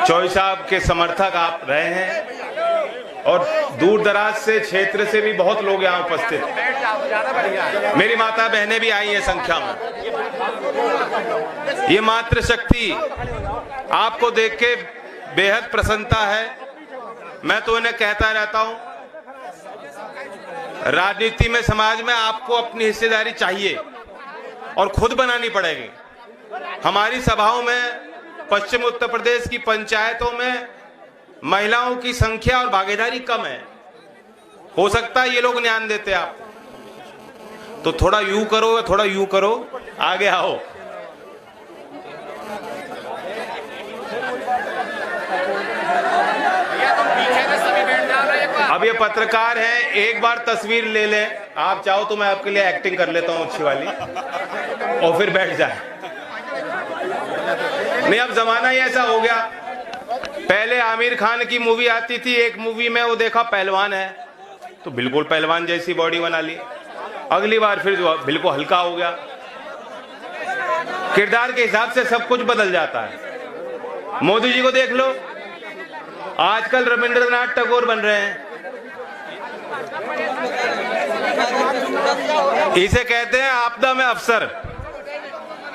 चौई साहब के समर्थक आप रहे हैं और दूर दराज से क्षेत्र से भी बहुत लोग यहाँ उपस्थित हैं। मेरी माता बहनें भी आई हैं संख्या में। ये मातृशक्ति आपको देख के बेहद प्रसन्नता है। मैं तो इन्हें कहता रहता हूं, राजनीति में, समाज में आपको अपनी हिस्सेदारी चाहिए और खुद बनानी पड़ेगी। हमारी सभाओं में, पश्चिम उत्तर प्रदेश की पंचायतों में महिलाओं की संख्या और भागीदारी कम है। हो सकता है ये लोग ध्यान देते आप, तो थोड़ा यूं करो, थोड़ा यूं करो, आगे आओ। अब ये पत्रकार हैं, एक बार तस्वीर ले लें। आप चाहो तो मैं आपके लिए एक्टिंग कर लेता हूं अच्छी वाली और फिर बैठ जाए। नहीं, अब जमाना ही ऐसा हो गया। पहले आमिर खान की मूवी आती थी, एक मूवी में वो देखा पहलवान है तो बिल्कुल पहलवान जैसी बॉडी बना ली। अगली बार फिर जो बिल्कुल हल्का हो गया। किरदार के हिसाब से सब कुछ बदल जाता है। मोदी जी को देख लो, आजकल रविंद्रनाथ टैगोर बन रहे हैं। इसे कहते हैं आपदा में अफसर।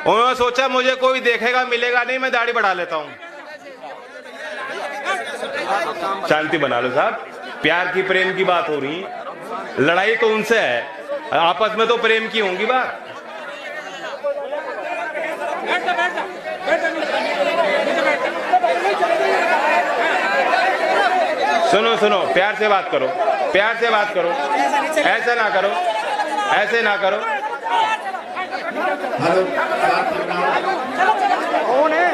उन्होंने सोचा मुझे कोई देखेगा मिलेगा नहीं, मैं दाढ़ी बढ़ा लेता हूं। शांति बना लो साहब, प्यार की प्रेम की बात हो रही, लड़ाई तो उनसे है, आपस में तो प्रेम की होंगी बात। सुनो सुनो, प्यार से बात करो, प्यार से बात करो, ऐसे ना करो, ऐसे ना करो। कौन है?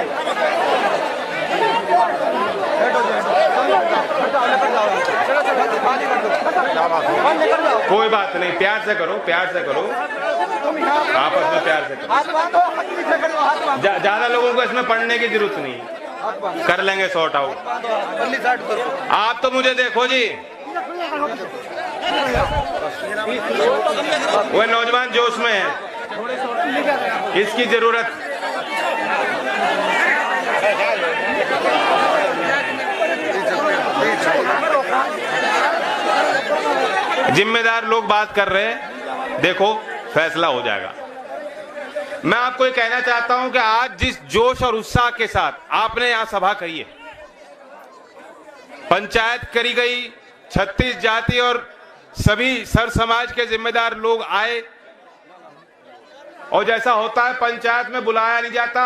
कोई बात नहीं, प्यार से करो, प्यार से करो, आपस में प्यार से करो। ज्यादा लोगों को इसमें पढ़ने की जरूरत नहीं, कर लेंगे सॉर्ट आउट। आप तो मुझे देखो जी, वो नौजवान जोश में है, इसकी जरूरत। जिम्मेदार लोग बात कर रहे हैं, देखो फैसला हो जाएगा। मैं आपको ये कहना चाहता हूं कि आज जिस जोश और उत्साह के साथ आपने यहां सभा करी है, पंचायत करी गई, 36 जाति और सभी सर समाज के जिम्मेदार लोग आए, और जैसा होता है पंचायत में बुलाया नहीं जाता,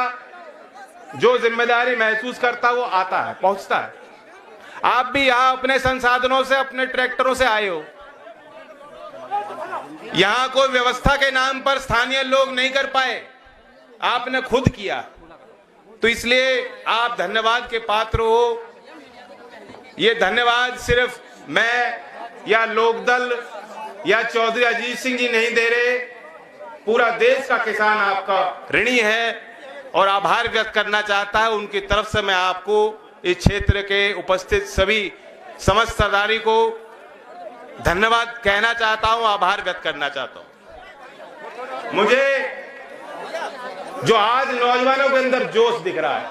जो जिम्मेदारी महसूस करता वो आता है, पहुंचता है। आप भी यहां अपने संसाधनों से, अपने ट्रैक्टरों से आए हो। यहां कोई व्यवस्था के नाम पर स्थानीय लोग नहीं कर पाए, आपने खुद किया, तो इसलिए आप धन्यवाद के पात्र हो। ये धन्यवाद सिर्फ मैं या लोकदल या चौधरी अजीत सिंह जी नहीं दे रहे, पूरा देश का किसान आपका ऋणी है और आभार व्यक्त करना चाहता है। उनकी तरफ से मैं आपको इस क्षेत्र के उपस्थित सभी समस्त सरदारी को धन्यवाद कहना चाहता हूं, आभार व्यक्त करना चाहता हूं। मुझे जो आज नौजवानों के अंदर जोश दिख रहा है,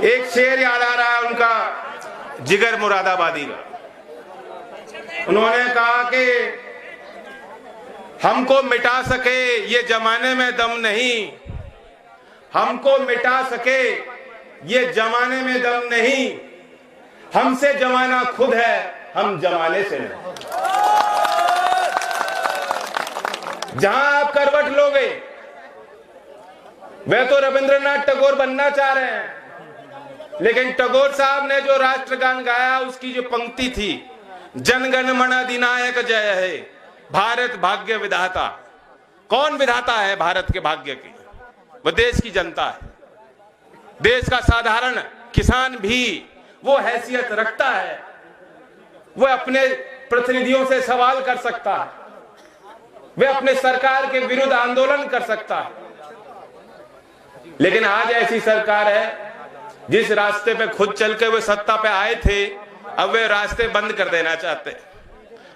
एक शेर याद आ रहा है उनका, जिगर मुरादाबादी का। उन्होंने कहा कि हमको मिटा सके ये जमाने में दम नहीं, हमको मिटा सके ये जमाने में दम नहीं, हमसे जमाना खुद है, हम जमाने से नहीं। जहां आप करवट लोगे, वे तो रविंद्रनाथ टैगोर बनना चाह रहे हैं, लेकिन टैगोर साहब ने जो राष्ट्रगान गाया, उसकी जो पंक्ति थी, जनगण मन अधिनायक जय है, भारत भाग्य विधाता। कौन विधाता है भारत के भाग्य की? वह देश की जनता है। देश का साधारण किसान भी वो हैसियत रखता है, वह अपने प्रतिनिधियों से सवाल कर सकता है, वह अपने सरकार के विरुद्ध आंदोलन कर सकता है। लेकिन आज ऐसी सरकार है, जिस रास्ते पे खुद चल के वे सत्ता पे आए थे, अब वे रास्ते बंद कर देना चाहते।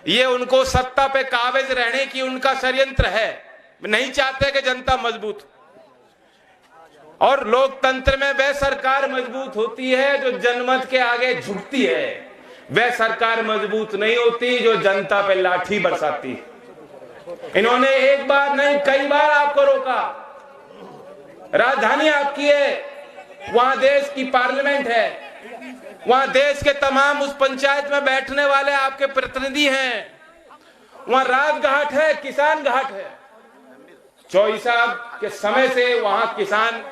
ये उनको सत्ता पे काबिज रहने की उनका षड्यंत्र है। नहीं चाहते कि जनता मजबूत। और लोकतंत्र में वह सरकार मजबूत होती है जो जनमत के आगे झुकती है, वह सरकार मजबूत नहीं होती जो जनता पे लाठी बरसाती है। इन्होंने एक बार नहीं कई बार आपको रोका। राजधानी आपकी है, वहां देश की पार्लियामेंट है, वहां देश के तमाम उस पंचायत में बैठने वाले आपके प्रतिनिधि हैं, वहां राजघाट है, किसान घाट है। चौधरी साहब के समय से वहां किसान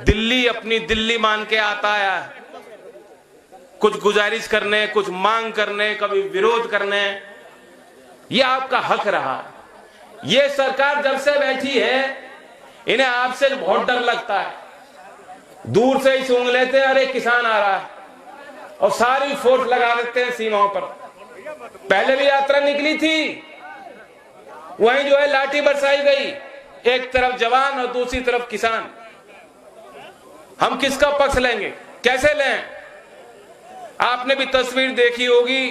दिल्ली अपनी दिल्ली मान के आता है, कुछ गुजारिश करने, कुछ मांग करने, कभी विरोध करने। ये आपका हक रहा। ये सरकार जब से बैठी है, इन्हें आपसे बहुत डर लगता है। दूर से ही सूंघ लेते हैं, अरे किसान आ रहा है, और सारी फोर्स लगा देते हैं सीमाओं पर। पहले भी यात्रा निकली थी, वहीं जो है लाठी बरसाई गई, एक तरफ जवान और दूसरी तरफ किसान। हम किसका पक्ष लेंगे, कैसे लें? आपने भी तस्वीर देखी होगी,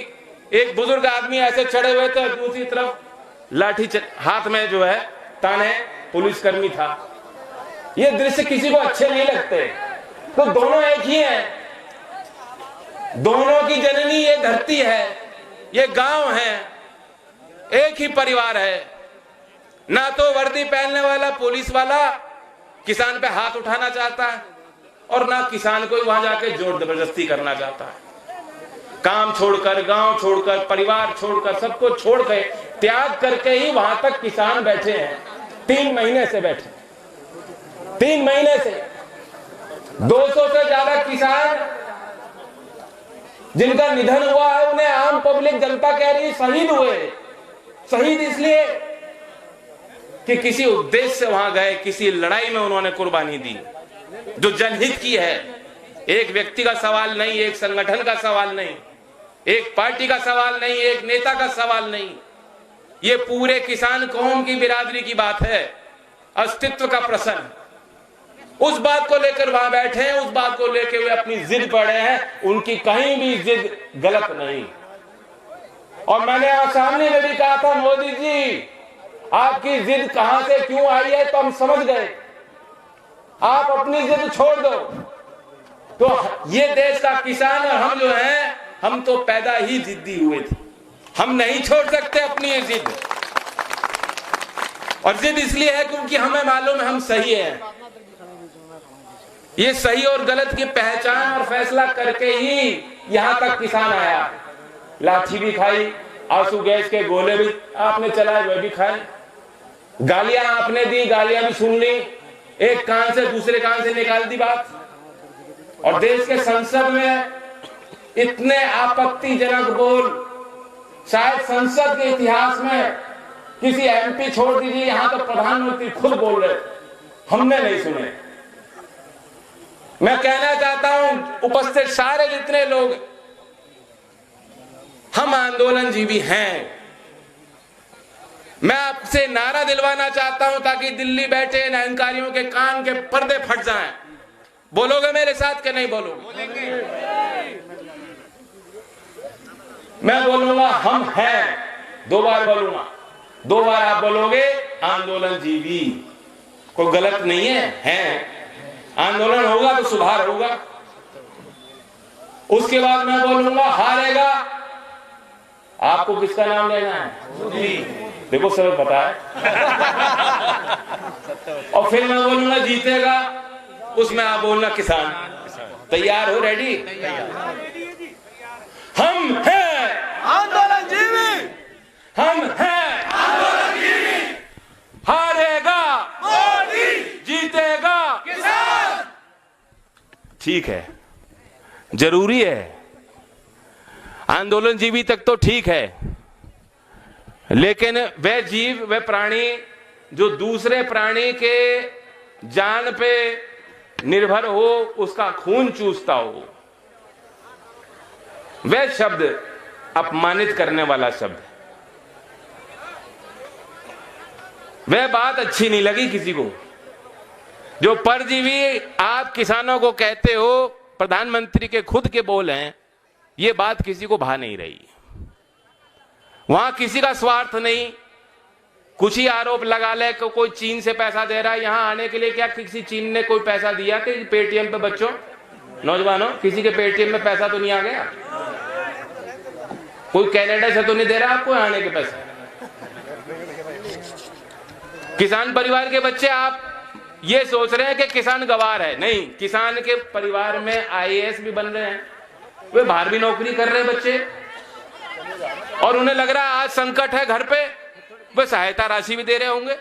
एक बुजुर्ग आदमी ऐसे चढ़े हुए थे, दूसरी तरफ लाठी हाथ में जो है ताने पुलिसकर्मी था। ये दृश्य किसी को अच्छे नहीं लगते। तो दोनों एक ही हैं, दोनों की जननी ये धरती है, ये गांव है, एक ही परिवार है। ना तो वर्दी पहनने वाला पुलिस वाला किसान पे हाथ उठाना चाहता है, और ना किसान को वहां जाके जोर जबरदस्ती करना चाहता है। काम छोड़कर, गांव छोड़कर, परिवार छोड़कर, सबको छोड़ के, त्याग करके ही वहां तक किसान बैठे हैं। 3 महीने से बैठे, 3 महीने से 200 से ज्यादा किसान जिनका निधन हुआ है, उन्हें आम पब्लिक जनता कह रही शहीद हुए। शहीद इसलिए कि किसी उद्देश्य से वहां गए, किसी लड़ाई में उन्होंने कुर्बानी दी जो जनहित की है। एक व्यक्ति का सवाल नहीं, एक संगठन का सवाल नहीं, एक पार्टी का सवाल नहीं, एक नेता का सवाल नहीं। ये पूरे किसान कौम की बिरादरी की बात है, अस्तित्व का प्रश्न। उस बात को लेकर वहां बैठे हैं, उस बात को लेकर वे अपनी जिद पड़े हैं। उनकी कहीं भी जिद गलत नहीं। और मैंने आज सामने में भी कहा था, मोदी जी आपकी जिद कहां से क्यों आई है तो हम समझ गए, आप अपनी जिद छोड़ दो। तो ये देश का किसान और हम जो हैं, हम तो पैदा ही जिद्दी हुए थे, हम नहीं छोड़ सकते अपनी ये जिद। और जिद इसलिए है क्योंकि हमें मालूम है हम सही हैं। ये सही और गलत की पहचान और फैसला करके ही यहां तक किसान आया। लाठी भी खाई, आंसू गैस के गोले भी आपने चलाए, वह भी खाए, गालियां आपने दी, गालियां भी सुन ली, एक कान से दूसरे कान से निकाल दी बात। और देश के संसद में इतने आपत्तिजनक बोल शायद संसद के इतिहास में किसी एमपी छोड़ दीजिए, यहां तो प्रधानमंत्री खुद बोल रहे, हमने नहीं सुने। मैं कहना चाहता हूं उपस्थित सारे जितने लोग, हम आंदोलनजीवी हैं। मैं आपसे नारा दिलवाना चाहता हूं ताकि दिल्ली बैठे इन अहंकारियों के कान के पर्दे फट जाएं। बोलोगे मेरे साथ कि नहीं बोलोगे? मैं बोलूंगा हम हैं, 2 बार बोलूंगा, 2 बार आप बोलोगे आंदोलनजीवी। कोई गलत नहीं है। आंदोलन होगा तो सुधार होगा। उसके बाद मैं बोलूंगा हारेगा, आपको किसका नाम लेना है? मोदी। देखो सब पता है। और फिर मैं बोलूंगा जीतेगा, उसमें आप बोलना किसान। तैयार हो? रेडी? हम हैं आंदोलनजीवी, हम हैं आंदोलनजीवी। हारेगा मोदी, जीतेगा किसान। ठीक है, जरूरी है। आंदोलनजीवी तक तो ठीक है, लेकिन वह जीव, वह प्राणी जो दूसरे प्राणी के जान पे निर्भर हो, उसका खून चूसता हो, वह शब्द अपमानित करने वाला शब्द, वह बात अच्छी नहीं लगी किसी को। जो परजीवी आप किसानों को कहते हो, प्रधानमंत्री के खुद के बोल हैं, ये बात किसी को भा नहीं रही। वहां किसी का स्वार्थ नहीं, कुछ ही आरोप लगा ले कि कोई चीन से पैसा दे रहा है यहां आने के लिए। क्या किसी चीन ने कोई पैसा दिया कि पेटीएम पे? बच्चों, नौजवानों, किसी के पेटीएम में पैसा तो नहीं आ गया? कोई कनाडा से तो नहीं दे रहा आपको आने के पैसे? किसान परिवार के बच्चे, आप ये सोच रहे हैं कि किसान गवार है। नहीं, किसान के परिवार में आईएएस भी बन रहे हैं, वे बाहर भी नौकरी कर रहे हैं बच्चे, और उन्हें लग रहा है आज संकट है घर पे, वे सहायता राशि भी दे रहे होंगे।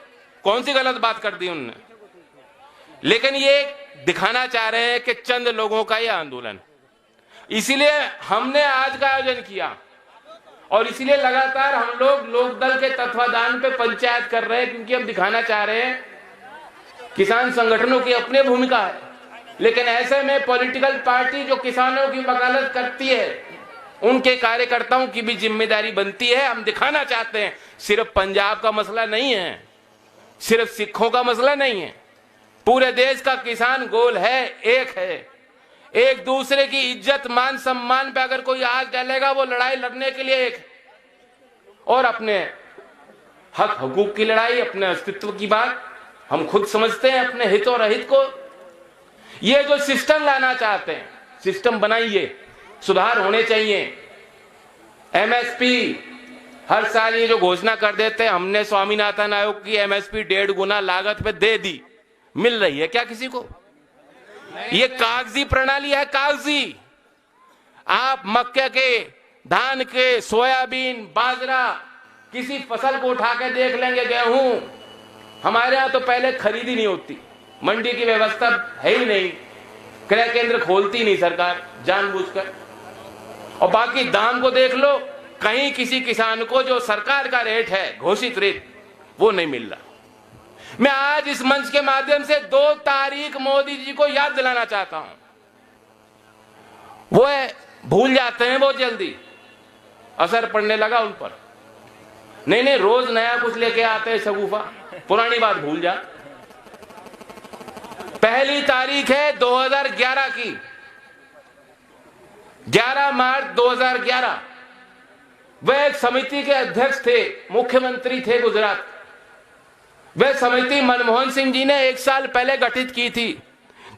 कौन सी गलत बात कर दी उन्होंने? लेकिन ये दिखाना चाह रहे हैं कि चंद लोगों का यह आंदोलन, इसीलिए हमने आज का आयोजन किया और इसीलिए लगातार हम लोग लोकदल के तत्वाधान पे पंचायत कर रहे हैं, क्योंकि हम दिखाना चाह रहे हैं किसान संगठनों की अपनी भूमिका है, लेकिन ऐसे में पॉलिटिकल पार्टी जो किसानों की वकालत करती है उनके कार्यकर्ताओं की भी जिम्मेदारी बनती है। हम दिखाना चाहते हैं सिर्फ पंजाब का मसला नहीं है, सिर्फ सिखों का मसला नहीं है, पूरे देश का किसान गोल है, एक है। एक दूसरे की इज्जत मान सम्मान पे अगर कोई आज डालेगा वो लड़ाई लड़ने के लिए एक, और अपने हक हकूक की लड़ाई, अपने अस्तित्व की बात हम खुद समझते हैं, अपने हित और अहित को। ये जो सिस्टम लाना चाहते हैं, सिस्टम बनाइए, सुधार होने चाहिए। एमएसपी हर साल ये जो घोषणा कर देते हैं, हमने स्वामीनाथन आयोग की एमएसपी 1.5 गुना लागत पे दे दी, मिल रही है क्या किसी को? ये कागजी प्रणाली है, कागजी। आप मक्के के, धान के, सोयाबीन, बाजरा, किसी फसल को उठा के देख लेंगे, गेहूं, हमारे यहां तो पहले खरीदी नहीं होती, मंडी की व्यवस्था है ही नहीं, क्रय केंद्र खोलती नहीं सरकार जानबूझकर, और बाकी दाम को देख लो, कहीं किसी किसान को जो सरकार का रेट है, घोषित रेट, वो नहीं मिल रहा। मैं आज इस मंच के माध्यम से 2 तारीख मोदी जी को याद दिलाना चाहता हूं। वो भूल जाते हैं वो जल्दी, असर पड़ने लगा उन पर। नहीं, रोज नया कुछ लेके आते हैं शगुफा, पुरानी बात भूल जा। पहली तारीख है 2011 की, 11 मार्च 2011। वह एक समिति के अध्यक्ष थे, मुख्यमंत्री थे गुजरात। वह समिति मनमोहन सिंह जी ने 1 साल पहले गठित की थी,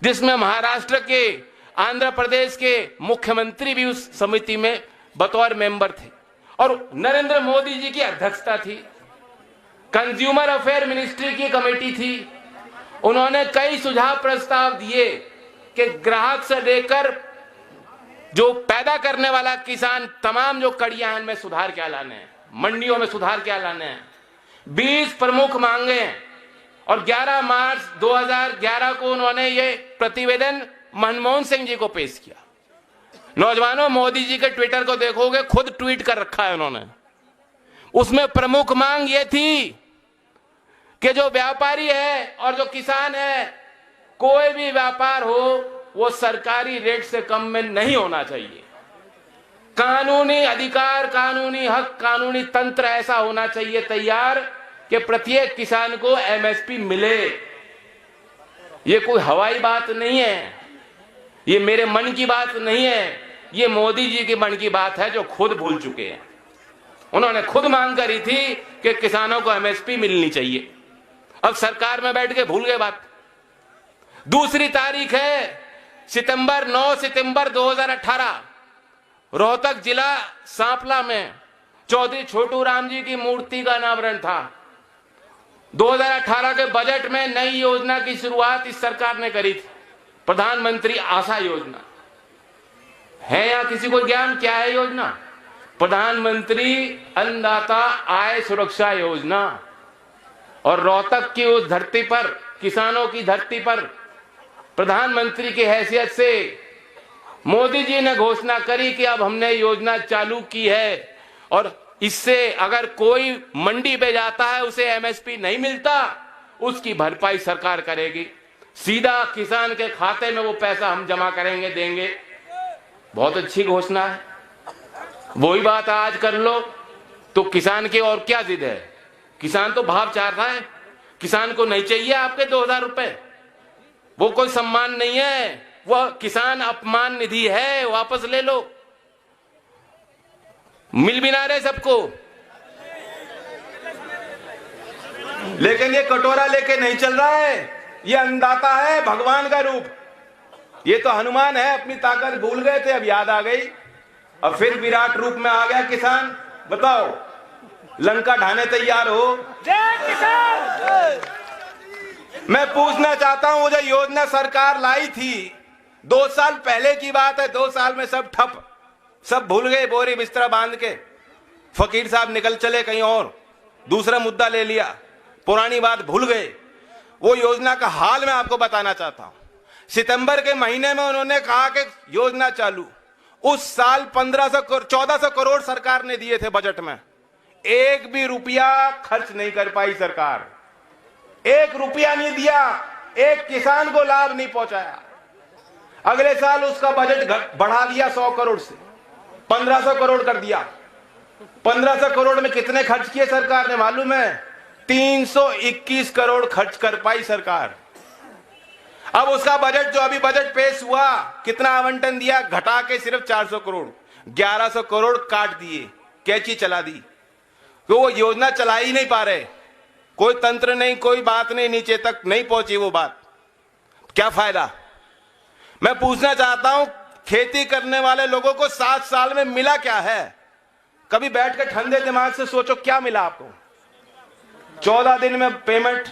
जिसमें महाराष्ट्र के, आंध्र प्रदेश के मुख्यमंत्री भी उस समिति में बतौर मेंबर थे, और नरेंद्र मोदी जी की अध्यक्षता थी। कंज्यूमर अफेयर मिनिस्ट्री की कमेटी थी। उन्होंने कई सुझाव प्रस्ताव दिए कि ग्राहक से लेकर जो पैदा करने वाला किसान, तमाम जो कड़ियां हैं में सुधार क्या लाने हैं, मंडियों में सुधार क्या लाने हैं। 20 प्रमुख मांगे हैं, और 11 मार्च 2011 को उन्होंने ये प्रतिवेदन मनमोहन सिंह जी को पेश किया। नौजवानों, मोदी जी के ट्विटर को देखोगे, खुद ट्वीट कर रखा है उन्होंने। उसमें प्रमुख मांग ये थी कि जो व्यापारी है और जो किसान है, कोई भी व्यापार हो वो सरकारी रेट से कम में नहीं होना चाहिए। कानूनी अधिकार, कानूनी हक, कानूनी तंत्र ऐसा होना चाहिए तैयार कि प्रत्येक किसान को एमएसपी मिले। ये कोई हवाई बात नहीं है, ये मेरे मन की बात नहीं है, ये मोदी जी के मन की बात है जो खुद भूल चुके हैं। उन्होंने खुद मांग करी थी कि किसानों को एमएसपी मिलनी चाहिए, अब सरकार में बैठ के भूल गए बात। दूसरी तारीख है 9 सितंबर 2018, रोहतक जिला सांपला में चौधरी छोटू राम जी की मूर्ति का अनावरण था। 2018 के बजट में नई योजना की शुरुआत इस सरकार ने करी थी, प्रधानमंत्री आशा योजना। है या किसी को ज्ञान क्या है योजना? प्रधानमंत्री अन्नदाता आय सुरक्षा योजना। और रोहतक की उस धरती पर, किसानों की धरती पर, प्रधानमंत्री की हैसियत से मोदी जी ने घोषणा करी कि अब हमने योजना चालू की है, और इससे अगर कोई मंडी पे जाता है उसे एमएसपी नहीं मिलता, उसकी भरपाई सरकार करेगी, सीधा किसान के खाते में वो पैसा हम जमा करेंगे, देंगे। बहुत अच्छी घोषणा है। वही बात आज कर लो तो किसान की और क्या जिद है? किसान तो भाव चाह रहा है, किसान को नहीं चाहिए आपके 2000 रुपए, वो कोई सम्मान नहीं है, वह किसान अपमान निधि है, वापस ले लो। मिल भी ना रहे सबको। लेकिन ये कटोरा लेके नहीं चल रहा है, ये अन्नदाता है, भगवान का रूप। ये तो हनुमान है, अपनी ताकत भूल गए थे, अब याद आ गई, अब फिर विराट रूप में आ गया किसान। बताओ, लंका ढाने तैयार हो। जय किसान। मैं पूछना चाहता हूं, वो जो योजना सरकार लाई थी 2 साल पहले की बात है, 2 साल में सब ठप, सब भूल गए, बोरी बिस्तरा बांध के फकीर साहब निकल चले कहीं और, दूसरा मुद्दा ले लिया, पुरानी बात भूल गए। वो योजना का हाल मैं आपको बताना चाहता हूं। सितंबर के महीने में उन्होंने कहा कि योजना चालू, उस साल 1400 करोड़ सरकार ने दिए थे बजट में, एक भी रुपया खर्च नहीं कर पाई सरकार, एक रुपया नहीं दिया, एक किसान को लाभ नहीं पहुंचाया। अगले साल उसका बजट बढ़ा दिया 100 करोड़ से 1500 करोड़ कर दिया। 1500 करोड़ में कितने खर्च किए सरकार ने मालूम है? 321 करोड़ खर्च कर पाई सरकार। अब उसका बजट, जो अभी बजट पेश हुआ, कितना आवंटन दिया? घटा के सिर्फ 400 करोड़, 1100 करोड़ काट दिए, कैची चला दी। तो वो योजना चला ही नहीं पा रहे, कोई तंत्र नहीं, कोई बात नहीं, नीचे तक नहीं पहुंची वो बात, क्या फायदा? मैं पूछना चाहता हूं, खेती करने वाले लोगों को 7 साल में मिला क्या है? कभी बैठ कर ठंडे दिमाग से सोचो, क्या मिला आपको? 14 दिन में पेमेंट।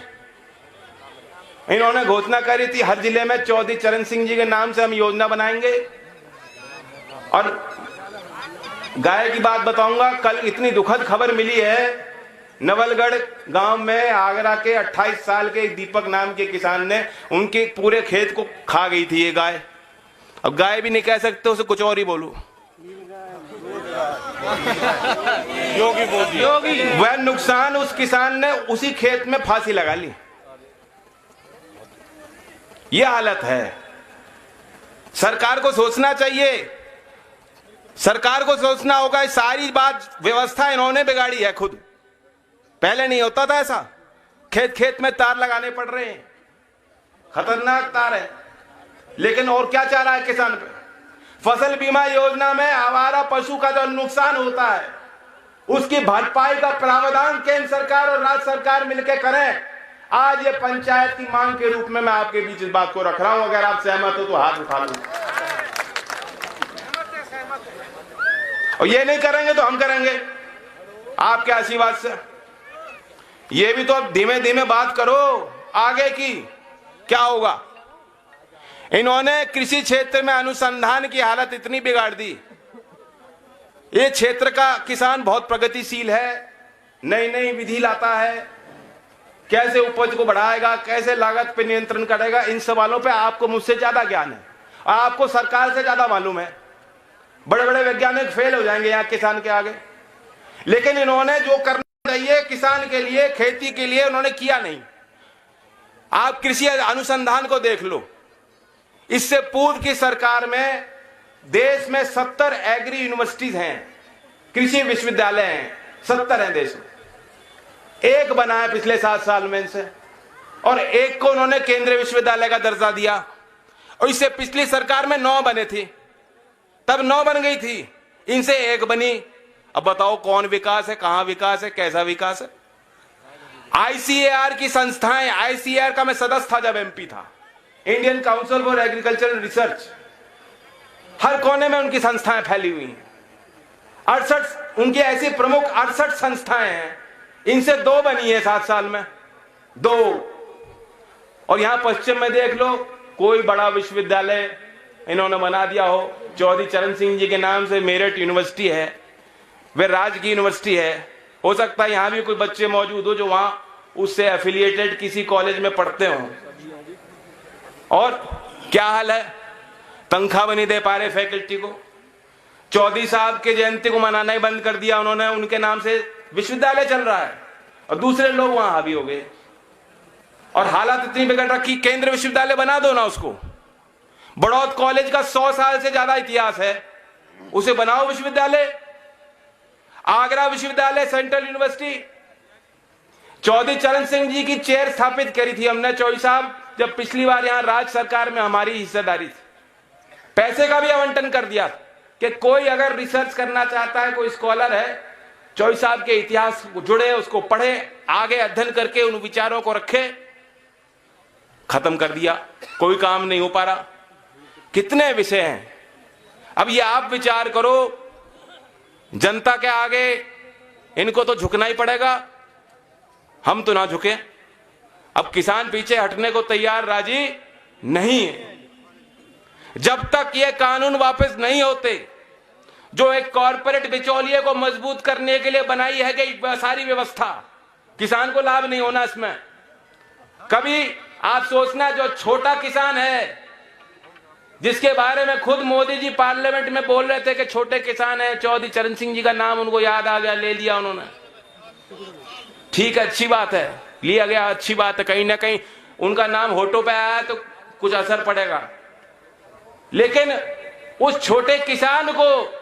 इन्होंने घोषणा करी थी हर जिले में चौधरी चरण सिंह जी के नाम से हम योजना बनाएंगे। और गाय की बात बताऊंगा, कल इतनी दुखद खबर मिली है, नवलगढ़ गांव में आगरा के 28 साल के दीपक नाम के किसान ने, उनके पूरे खेत को खा गई थी ये गाय। अब गाय भी नहीं कह सकते, उसे कुछ और ही बोलू, योगी। वह नुकसान उस किसान ने उसी खेत में फांसी लगा ली। यह हालत है। सरकार को सोचना चाहिए, सरकार को सोचना होगा। सारी बात व्यवस्था इन्होंने बिगाड़ी है खुद। पहले नहीं होता था ऐसा, खेत खेत में तार लगाने पड़ रहे हैं, खतरनाक तार है। लेकिन और क्या चाह रहा है किसान पे? फसल बीमा योजना में आवारा पशु का जो नुकसान होता है, उसकी भरपाई का प्रावधान केंद्र सरकार और राज्य सरकार मिलकर करें। आज ये पंचायत की मांग के रूप में मैं आपके बीच इस बात को रख रहा हूं। अगर आप सहमत हो तो हाथ उठा लो। और ये नहीं करेंगे तो हम करेंगे आपके आशीर्वाद से। ये भी तो अब धीमे धीमे बात करो आगे की, क्या होगा। इन्होंने कृषि क्षेत्र में अनुसंधान की हालत इतनी बिगाड़ दी। ये क्षेत्र का किसान बहुत प्रगतिशील है, नई नई विधि लाता है, कैसे उपज को बढ़ाएगा, कैसे लागत पे नियंत्रण करेगा, इन सवालों पे आपको मुझसे ज्यादा ज्ञान है, आपको सरकार से ज्यादा मालूम है। बड़े बड़े वैज्ञानिक फेल हो जाएंगे यहाँ किसान के आगे। लेकिन इन्होंने जो करना चाहिए किसान के लिए, खेती के लिए, उन्होंने किया नहीं। आप कृषि अनुसंधान को देख लो। इससे पूर्व की सरकार में देश में 70 एग्री यूनिवर्सिटीज हैं, कृषि विश्वविद्यालय हैं, 70 हैं देश में। एक बना है पिछले 7 साल में इनसे, और एक को उन्होंने केंद्रीय विश्वविद्यालय का दर्जा दिया। और इससे पिछली सरकार में 9 बने थे, तब 9 बन गई थी, इनसे 1 बनी। अब बताओ कौन विकास है, कहां विकास है, कैसा विकास है। आईसीएआर की संस्थाएं, आईसीएआर का मैं सदस्य था जब एमपी था, Indian council for agricultural research, हर कोने में उनकी संस्थाएं फैली हुई हैं। 68 उनकी ऐसी प्रमुख 68 संस्थाएं हैं, इनसे 2 बनी है 7 साल में, 2। और यहां पश्चिम में देख लो, कोई बड़ा विश्वविद्यालय इन्होंने बना दिया हो, चौधरी चरण सिंह जी के नाम से मेरठ यूनिवर्सिटी है, वे राज्य की यूनिवर्सिटी है। हो सकता है यहां भी कोई बच्चे मौजूद हो जो वहां उससे एफिलिएटेड किसी कॉलेज में पढ़ते हो। और क्या हाल है, तनख्वाह भी नहीं दे पा रहे फैकल्टी को। चौधरी साहब के जयंती को मनाना ही बंद कर दिया उन्होंने, उनके नाम से विश्वविद्यालय चल रहा है और दूसरे लोग वहां हावी हो गए। और हालत इतनी बिगड़ रखी, केंद्रीय विश्वविद्यालय बना दो ना उसको। बड़ौद कॉलेज का 100 साल से ज्यादा इतिहास है, उसे बनाओ विश्वविद्यालय। आगरा विश्वविद्यालय, सेंट्रल यूनिवर्सिटी, चौधरी चरण सिंह जी की चेयर स्थापित करी थी हमने, चौधरी साहब जब पिछली बार यहां राज्य सरकार में हमारी हिस्सेदारी थी। पैसे का भी आवंटन कर दिया कि कोई अगर रिसर्च करना चाहता है, कोई स्कॉलर है चौधरी साहब के इतिहास को जुड़े, उसको पढ़े, आगे अध्ययन करके उन विचारों को रखे, खत्म कर दिया, कोई काम नहीं हो पा रहा। कितने विषय हैं। अब ये आप विचार करो, जनता के आगे इनको तो झुकना ही पड़ेगा, हम तो ना झुके। अब किसान पीछे हटने को तैयार राजी नहीं है। जब तक ये कानून वापस नहीं होते, जो एक कॉर्पोरेट बिचौलिए को मजबूत करने के लिए बनाई है कि सारी व्यवस्था, किसान को लाभ नहीं होना इसमें। कभी आप सोचना, जो छोटा किसान है, जिसके बारे में खुद मोदी जी पार्लियामेंट में बोल रहे थे कि छोटे किसान है, चौधरी चरण सिंह जी का नाम उनको याद आ गया, ले लिया उन्होंने। ठीक है, अच्छी बात है, लिया गया, अच्छी बात है, कहीं ना कहीं उनका नाम होठों पे आया तो कुछ असर पड़ेगा। लेकिन उस छोटे किसान को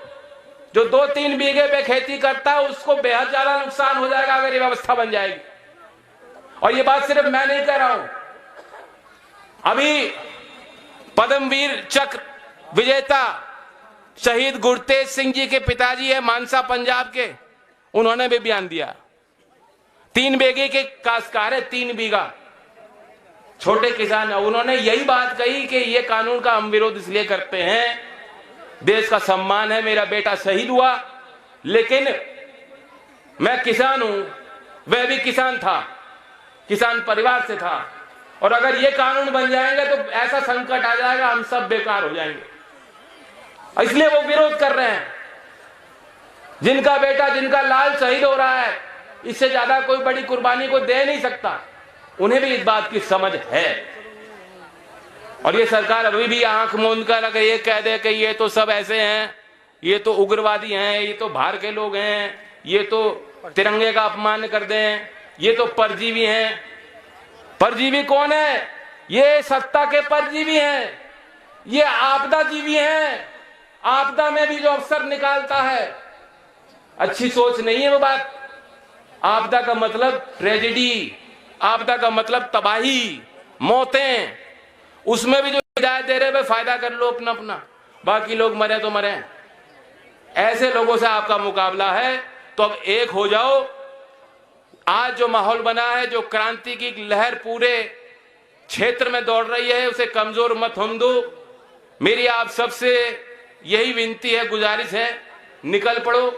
जो 2-3 बीघे पे खेती करता है, उसको बेहद ज्यादा नुकसान हो जाएगा अगर ये व्यवस्था बन जाएगी। और ये बात सिर्फ मैं नहीं कह रहा हूं, अभी पद्मवीर चक्र विजेता शहीद गुरतेज सिंह जी के पिताजी है मानसा पंजाब के, उन्होंने भी बयान दिया। 3 बीघे के काश्तकार है, 3 बीघा छोटे किसान है, उन्होंने यही बात कही कि ये कानून का हम विरोध इसलिए करते हैं, देश का सम्मान है, मेरा बेटा शहीद हुआ, लेकिन मैं किसान हूं, वह भी किसान था, किसान परिवार से था, और अगर ये कानून बन जाएंगे तो ऐसा संकट आ जाएगा, हम सब बेकार हो जाएंगे। इसलिए वो विरोध कर रहे हैं। जिनका बेटा, जिनका लाल शहीद हो रहा है, इससे ज्यादा कोई बड़ी कुर्बानी को दे नहीं सकता, उन्हें भी इस बात की समझ है। और ये सरकार अभी भी आंख मूंद कर अगर ये कह दे कि ये तो सब ऐसे हैं, ये तो उग्रवादी हैं, ये तो बाहर के लोग हैं, ये तो तिरंगे का अपमान कर दें, ये तो परजीवी हैं। परजीवी कौन है? ये सत्ता के परजीवी हैं, ये आपदा जीवी हैं। आपदा में भी जो अफसर निकालता है, अच्छी सोच नहीं है वो बात। आपदा का मतलब ट्रेजेडी, आपदा का मतलब तबाही, मौतें, उसमें भी जो हिदायत दे रहे, फायदा कर लो अपना अपना, बाकी लोग मरे तो मरे। ऐसे लोगों से आपका मुकाबला है, तो अब एक हो जाओ। आज जो माहौल बना है, जो क्रांति की लहर पूरे क्षेत्र में दौड़ रही है, उसे कमजोर मत होने दो। मेरी आप सबसे यही विनती है, गुजारिश है, निकल पड़ो।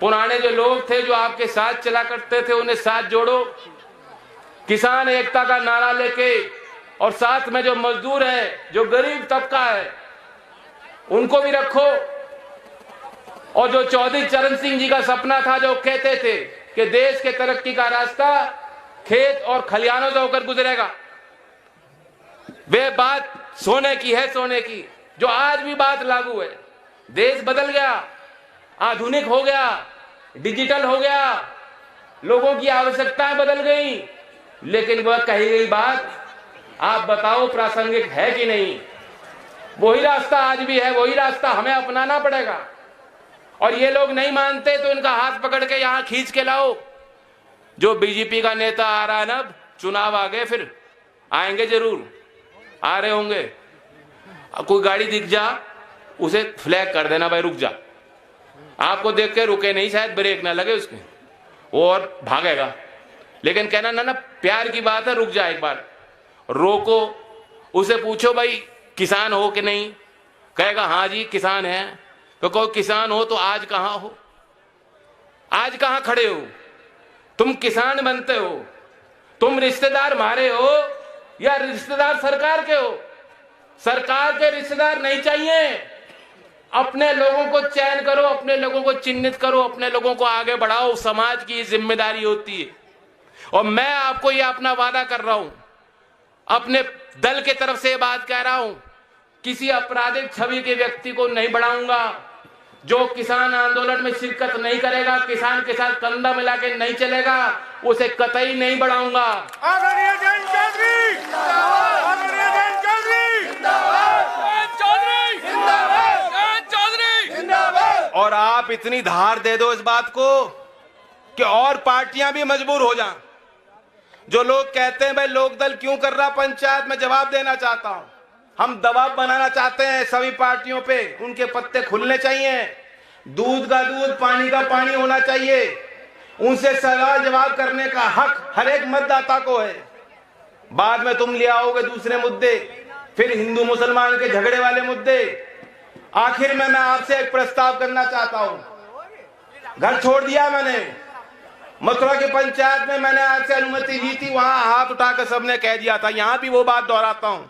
पुराने जो लोग थे, जो आपके साथ चला करते थे, उन्हें साथ जोड़ो। किसान एकता का नारा लेके, और साथ में जो मजदूर है, जो गरीब तबका है, उनको भी रखो। और जो चौधरी चरण सिंह जी का सपना था, जो कहते थे कि देश के तरक्की का रास्ता खेत और खलिहानों से होकर गुजरेगा, वे बात सोने की है, सोने की, जो आज भी बात लागू है। देश बदल गया, आधुनिक हो गया, डिजिटल हो गया, लोगों की आवश्यकताएं बदल गई, लेकिन वह कही गई बात आप बताओ प्रासंगिक है कि नहीं? वही रास्ता आज भी है, वही रास्ता हमें अपनाना पड़ेगा। और ये लोग नहीं मानते तो इनका हाथ पकड़ के यहां खींच के लाओ। जो बीजेपी का नेता आ रहा है ना, चुनाव आ गए, फिर आएंगे, जरूर आ रहे होंगे। कोई गाड़ी दिख जा, उसे फ्लैग कर देना, भाई रुक जा। आपको देख के रुके नहीं, शायद ब्रेक ना लगे उसके, और भागेगा। लेकिन कहना ना, प्यार की बात है, रुक जा, एक बार रोको, उसे पूछो भाई किसान हो कि नहीं, कहेगा हाँ जी किसान है। तो कहो किसान हो तो आज कहां हो, आज कहां खड़े हो? तुम किसान बनते हो, तुम रिश्तेदार मारे हो या रिश्तेदार सरकार के हो? सरकार के रिश्तेदार नहीं चाहिए। अपने लोगों को चयन करो, अपने लोगों को चिन्हित करो, अपने लोगों को आगे बढ़ाओ। समाज की जिम्मेदारी होती है। और मैं आपको यह अपना वादा कर रहा हूं, अपने दल के तरफ से बात कह रहा हूं, किसी आपराधिक छवि के व्यक्ति को नहीं बढ़ाऊंगा। जो किसान आंदोलन में शिरकत नहीं करेगा, किसान के साथ कंधा मिला के नहीं चलेगा, उसे कतई नहीं बढ़ाऊंगा। आदरणीय जयंत चौधरी जिंदाबाद, आदरणीय जयंत चौधरी जिंदाबाद, जयंत चौधरी जिंदाबाद, जयंत चौधरी जिंदाबाद। और आप इतनी धार दे दो इस बात को कि और पार्टियां भी मजबूर हो जाएं। जो लोग कहते हैं भाई लोकदल क्यों कर रहा पंचायत, में जवाब देना चाहता हूं। हम दबाव बनाना चाहते हैं सभी पार्टियों पे, उनके पत्ते खुलने चाहिए। दूध का दूध, पानी का पानी होना चाहिए। उनसे सवाल जवाब करने का हक हर एक मतदाता को है। बाद में तुम ले आओगे दूसरे मुद्दे, फिर हिंदू मुसलमान के झगड़े वाले मुद्दे। आखिर में मैं आपसे एक प्रस्ताव करना चाहता हूं। घर छोड़ दिया मैंने, मथुरा की पंचायत में मैंने आपसे अनुमति ली थी, वहां हाथ उठाकर सबने कह दिया था। यहां भी वो बात दोहराता हूं,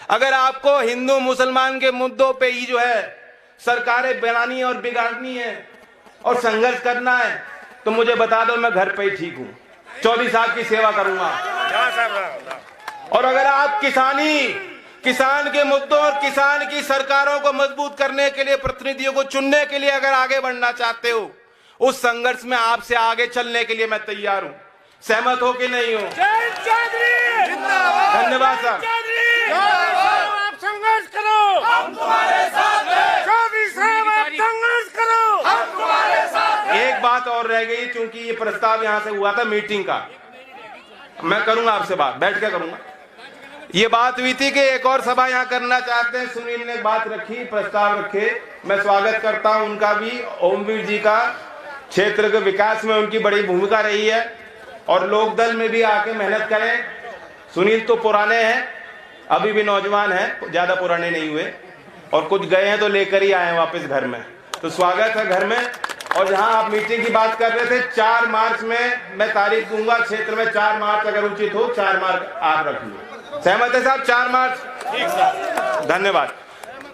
अगर आपको हिंदू मुसलमान के मुद्दों पे ही जो है सरकारें बनानी और बिगाड़नी है और संघर्ष करना है तो मुझे बता दो, मैं घर पे ही ठीक हूं, 24 साल की सेवा करूंगा। और अगर आप किसान के मुद्दों और किसान की सरकारों को मजबूत करने के लिए, प्रतिनिधियों को चुनने के लिए अगर आगे बढ़ना चाहते हो, उस संघर्ष में आपसे आगे चलने के लिए मैं तैयार हूं। सहमत हो कि नहीं हो? धन्यवाद सर। आप संघर्ष करो, हम तुम्हारे साथ हैं। 24 आप संघर्ष करो, हम तुम्हारे साथ हैं। एक बात और रह गई, क्योंकि ये प्रस्ताव यहां से हुआ था मीटिंग का, मैं करूंगा आपसे बात, बैठ के करूंगा। ये बात हुई थी कि एक और सभा यहाँ करना चाहते हैं। सुनील ने बात रखी, प्रस्ताव रखे, मैं स्वागत करता हूं उनका भी। ओमवीर जी का क्षेत्र के विकास में उनकी बड़ी भूमिका रही है और लोकदल में भी आके मेहनत करें। सुनील तो पुराने हैं, अभी भी नौजवान हैं, ज्यादा पुराने नहीं हुए, और कुछ गए हैं तो लेकर ही आए वापस घर में, तो स्वागत है घर में। और जहां आप मीटिंग की बात कर रहे थे, 4 मार्च में मैं तारीख दूंगा क्षेत्र में, 4 मार्च अगर उचित हो, 4 मार्च आप रखिए। सहमत है साहब? 4 मार्च, ठीक साहब, धन्यवाद।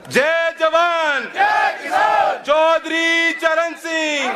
जय जवान, जय किसान, चौधरी चरण सिंह।